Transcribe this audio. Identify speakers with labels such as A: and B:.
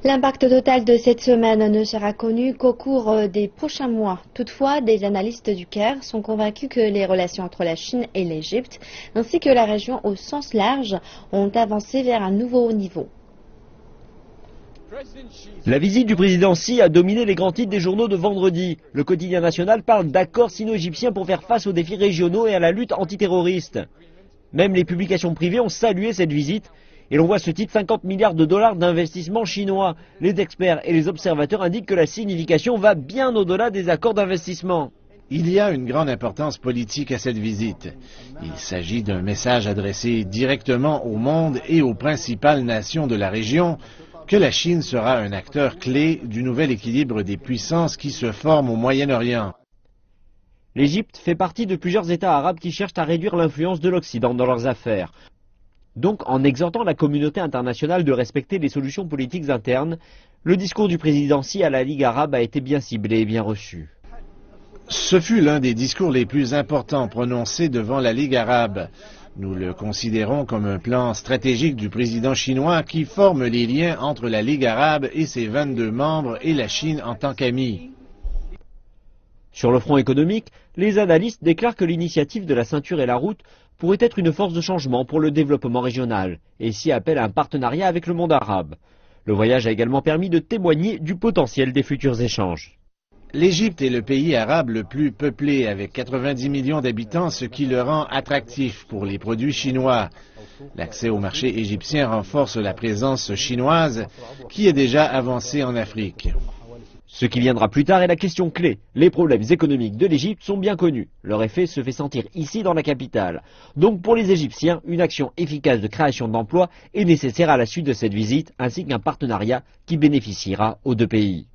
A: L'impact total de cette semaine ne sera connu qu'au cours des prochains mois. Toutefois, des analystes du Caire sont convaincus que les relations entre la Chine et l'Égypte, ainsi que la région au sens large, ont avancé vers un nouveau niveau.
B: La visite du président Xi a dominé les grands titres des journaux de vendredi. Le quotidien national parle d'accords sino-égyptiens pour faire face aux défis régionaux et à la lutte antiterroriste. Même les publications privées ont salué cette visite. Et l'on voit ce titre 50 milliards de dollars d'investissement chinois. Les experts et les observateurs indiquent que la signification va bien au-delà des accords d'investissement.
C: Il y a une grande importance politique à cette visite. Il s'agit d'un message adressé directement au monde et aux principales nations de la région que la Chine sera un acteur clé du nouvel équilibre des puissances qui se forment au Moyen-Orient.
B: L'Égypte fait partie de plusieurs États arabes qui cherchent à réduire l'influence de l'Occident dans leurs affaires. Donc, en exhortant la communauté internationale de respecter les solutions politiques internes, le discours du président Xi à la Ligue arabe a été bien ciblé et bien reçu.
C: Ce fut l'un des discours les plus importants prononcés devant la Ligue arabe. Nous le considérons comme un plan stratégique du président chinois qui forme les liens entre la Ligue arabe et ses 22 membres et la Chine en tant qu'amis.
B: Sur le front économique, les analystes déclarent que l'initiative de la ceinture et la route pourrait être une force de changement pour le développement régional et s'y appelle à un partenariat avec le monde arabe. Le voyage a également permis de témoigner du potentiel des futurs échanges.
C: L'Égypte est le pays arabe le plus peuplé avec 90 millions d'habitants, ce qui le rend attractif pour les produits chinois. L'accès au marché égyptien renforce la présence chinoise qui est déjà avancée en Afrique.
B: Ce qui viendra plus tard est la question clé. Les problèmes économiques de l'Égypte sont bien connus. Leur effet se fait sentir ici dans la capitale. Donc pour les Égyptiens, une action efficace de création d'emplois est nécessaire à la suite de cette visite, ainsi qu'un partenariat qui bénéficiera aux deux pays.